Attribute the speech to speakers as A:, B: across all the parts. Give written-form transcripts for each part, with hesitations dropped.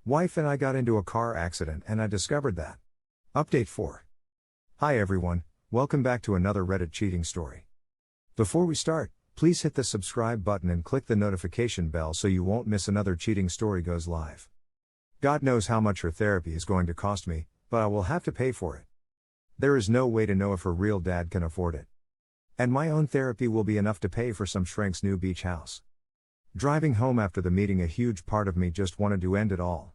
A: Wife and I got into a car accident and I discovered that. Update 4. Hi everyone, welcome back to another Reddit cheating story. Before we start, please hit the subscribe button and click the notification bell so you won't miss another cheating story goes live. God knows how much her therapy is going to cost me, but I will have to pay for it. There is no way to know if her real dad can afford it. And my own therapy will be enough to pay for some shrink's new beach house. Driving home after the meeting, a huge part of me just wanted to end it all.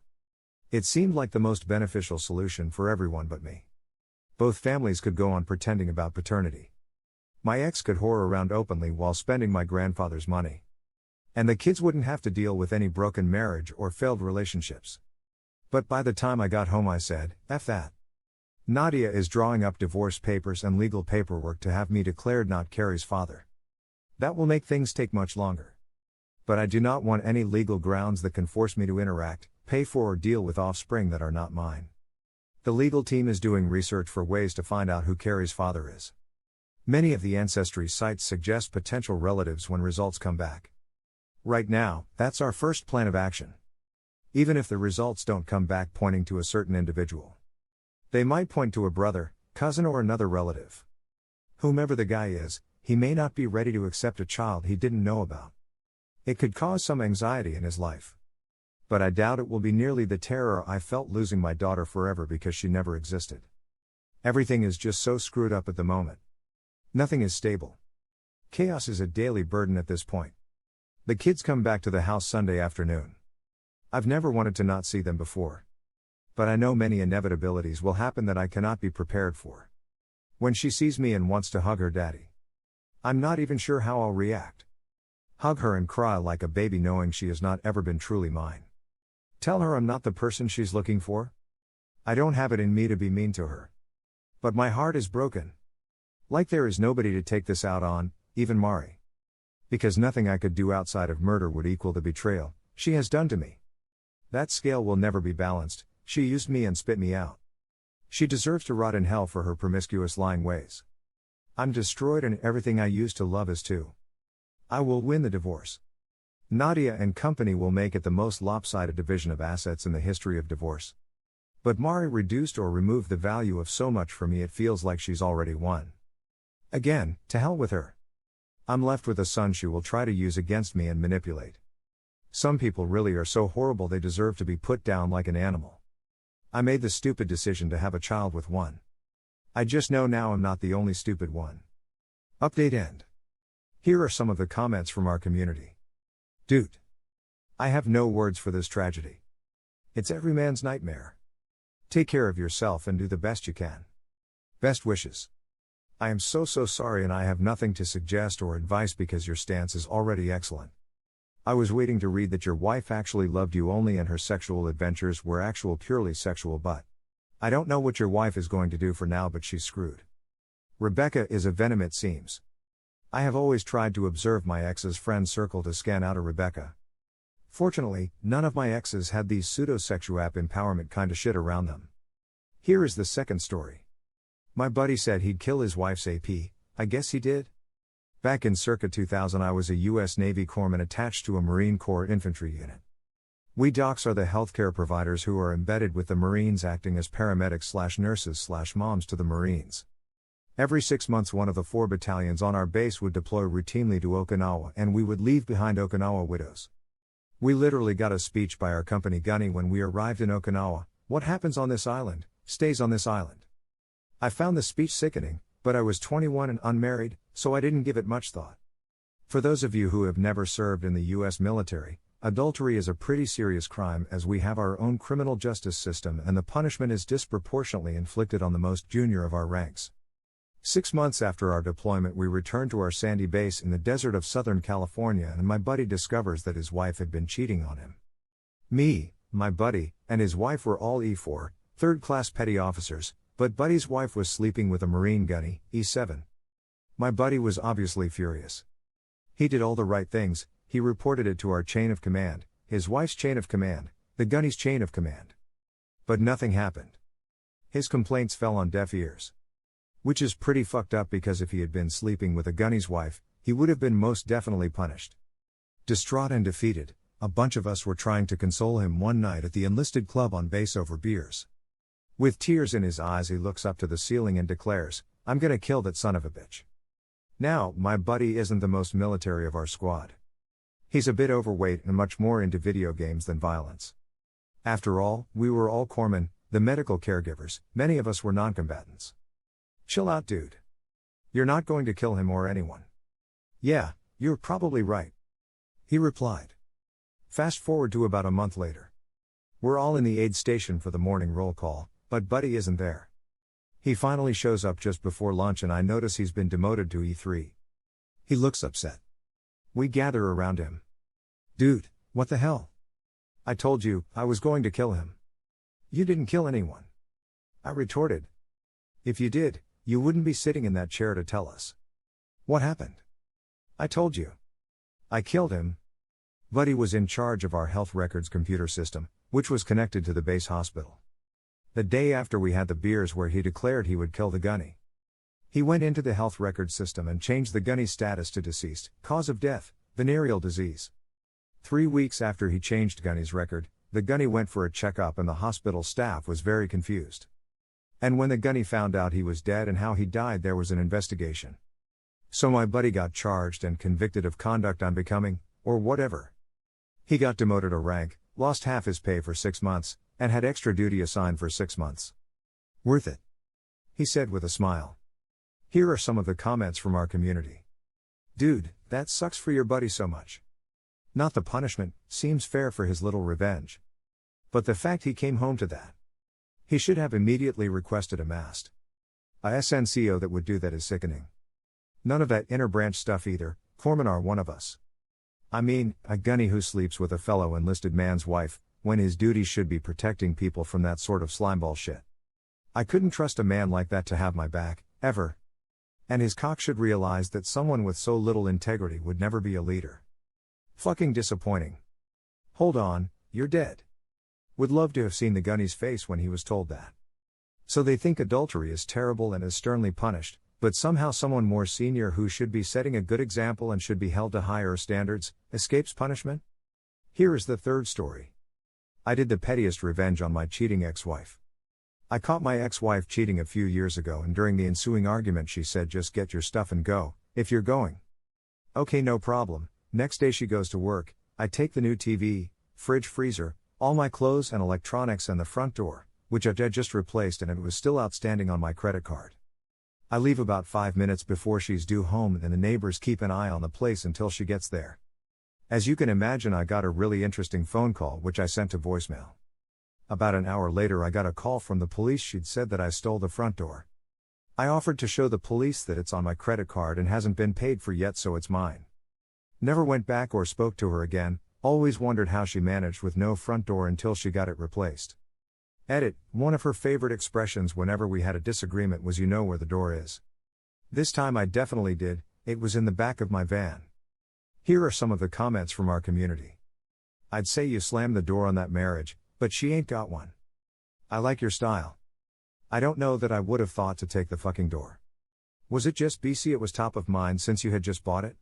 A: It seemed like the most beneficial solution for everyone but me. Both families could go on pretending about paternity. My ex could whore around openly while spending my grandfather's money. And the kids wouldn't have to deal with any broken marriage or failed relationships. But by the time I got home I said, F that. Nadia is drawing up divorce papers and legal paperwork to have me declared not Carrie's father. That will make things take much longer. But I do not want any legal grounds that can force me to interact, pay for or deal with offspring that are not mine. The legal team is doing research for ways to find out who Carrie's father is. Many of the ancestry sites suggest potential relatives when results come back. Right now, that's our first plan of action. Even if the results don't come back pointing to a certain individual. They might point to a brother, cousin or another relative. Whomever the guy is, he may not be ready to accept a child he didn't know about. It could cause some anxiety in his life. But I doubt it will be nearly the terror I felt losing my daughter forever because she never existed. Everything is just so screwed up at the moment. Nothing is stable. Chaos is a daily burden at this point. The kids come back to the house Sunday afternoon. I've never wanted to not see them before. But I know many inevitabilities will happen that I cannot be prepared for. When she sees me and wants to hug her daddy, I'm not even sure how I'll react. Hug her and cry like a baby knowing she has not ever been truly mine. Tell her I'm not the person she's looking for? I don't have it in me to be mean to her. But my heart is broken. Like there is nobody to take this out on, even Mari. Because nothing I could do outside of murder would equal the betrayal she has done to me. That scale will never be balanced. She used me and spit me out. She deserves to rot in hell for her promiscuous lying ways. I'm destroyed and everything I used to love is too. I will win the divorce. Nadia and company will make it the most lopsided division of assets in the history of divorce. But Mari reduced or removed the value of so much for me it feels like she's already won. Again, to hell with her. I'm left with a son she will try to use against me and manipulate. Some people really are so horrible they deserve to be put down like an animal. I made the stupid decision to have a child with one. I just know now I'm not the only stupid one. Update end. Here are some of the comments from our community. Dude. I have no words for this tragedy. It's every man's nightmare. Take care of yourself and do the best you can. Best wishes. I am so sorry and I have nothing to suggest or advice because your stance is already excellent. I was waiting to read that your wife actually loved you only and her sexual adventures were actual purely sexual, but I don't know what your wife is going to do for now, but she's screwed. Rebecca is a venom it seems. I have always tried to observe my ex's friend circle to scan out a Rebecca. Fortunately, none of my exes had these pseudo-sexual app empowerment kinda shit around them. Here is the second story. My buddy said he'd kill his wife's AP, I guess he did? Back in circa 2000 I was a US Navy corpsman attached to a Marine Corps infantry unit. We docs are the healthcare providers who are embedded with the Marines acting as paramedics/nurses/moms to the Marines. Every 6 months one of the 4 battalions on our base would deploy routinely to Okinawa and we would leave behind Okinawa widows. We literally got a speech by our company Gunny when we arrived in Okinawa: what happens on this island, stays on this island. I found the speech sickening, but I was 21 and unmarried, so I didn't give it much thought. For those of you who have never served in the US military, adultery is a pretty serious crime as we have our own criminal justice system and the punishment is disproportionately inflicted on the most junior of our ranks. 6 months after our deployment we returned to our sandy base in the desert of Southern California and my buddy discovers that his wife had been cheating on him. Me, my buddy, and his wife were all E4, third-class petty officers, but buddy's wife was sleeping with a Marine Gunny, E7. My buddy was obviously furious. He did all the right things, he reported it to our chain of command, his wife's chain of command, the Gunny's chain of command. But nothing happened. His complaints fell on deaf ears. Which is pretty fucked up because if he had been sleeping with a Gunny's wife, he would have been most definitely punished. Distraught and defeated, a bunch of us were trying to console him one night at the enlisted club on base over beers. With tears in his eyes, he looks up to the ceiling and declares, "I'm gonna kill that son of a bitch." Now, my buddy isn't the most military of our squad. He's a bit overweight and much more into video games than violence. After all, we were all corpsmen, the medical caregivers, many of us were non-combatants. Chill out, dude. You're not going to kill him or anyone. Yeah, you're probably right, he replied. Fast forward to about a month later. We're all in the aid station for the morning roll call, but Buddy isn't there. He finally shows up just before lunch and I notice he's been demoted to E3. He looks upset. We gather around him. "Dude, what the hell? I told you, I was going to kill him." "You didn't kill anyone," I retorted. "If you did, you wouldn't be sitting in that chair to tell us. What happened?" "I told you. I killed him." Buddy was in charge of our health records computer system, which was connected to the base hospital. The day after we had the beers where he declared he would kill the Gunny. He went into the health records system and changed the Gunny's status to deceased, cause of death, venereal disease. 3 weeks after he changed Gunny's record, the Gunny went for a checkup and the hospital staff was very confused. And when the Gunny found out he was dead and how he died, there was an investigation. So my buddy got charged and convicted of conduct unbecoming, or whatever. He got demoted a rank, lost half his pay for 6 months, and had extra duty assigned for 6 months. Worth it, he said with a smile. Here are some of the comments from our community. "Dude, that sucks for your buddy so much. Not the punishment, seems fair for his little revenge. But the fact he came home to that. He should have immediately requested a mast. A SNCO that would do that is sickening. None of that inner branch stuff either, corpsmen are one of us. I mean, a Gunny who sleeps with a fellow enlisted man's wife, when his duties should be protecting people from that sort of slimeball shit. I couldn't trust a man like that to have my back, ever. And his cock should realize that someone with so little integrity would never be a leader. Fucking disappointing. Hold on, you're dead. Would love to have seen the Gunny's face when he was told that. So they think adultery is terrible and is sternly punished, but somehow someone more senior who should be setting a good example and should be held to higher standards, escapes punishment? Here is the third story. I did the pettiest revenge on my cheating ex-wife. I caught my ex-wife cheating a few years ago and during the ensuing argument she said, "Just get your stuff and go, if you're going." Okay, no problem. Next day she goes to work, I take the new TV, fridge, freezer, all my clothes and electronics and the front door, which I had just replaced and it was still outstanding on my credit card. I leave about 5 minutes before she's due home and the neighbors keep an eye on the place until she gets there. As you can imagine, I got a really interesting phone call which I sent to voicemail. About an hour later I got a call from the police. She'd said that I stole the front door. I offered to show the police that it's on my credit card and hasn't been paid for yet, so it's mine. Never went back or spoke to her again, always wondered how she managed with no front door until she got it replaced. Edit, one of her favorite expressions whenever we had a disagreement was, "You know where the door is." This time I definitely did, it was in the back of my van. Here are some of the comments from our community. I'd say you slammed the door on that marriage, but she ain't got one. I like your style. I don't know that I would have thought to take the fucking door. Was it just BC it was top of mind since you had just bought it?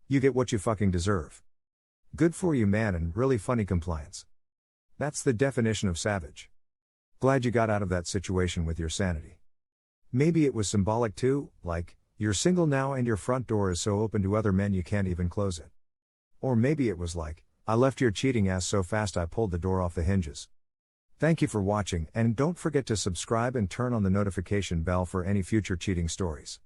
A: You get what you fucking deserve. Good for you, man, and really funny compliance. That's the definition of savage. Glad you got out of that situation with your sanity. Maybe it was symbolic too, like, you're single now and your front door is so open to other men you can't even close it. Or maybe it was like, I left your cheating ass so fast I pulled the door off the hinges. Thank you for watching, and don't forget to subscribe and turn on the notification bell for any future cheating stories.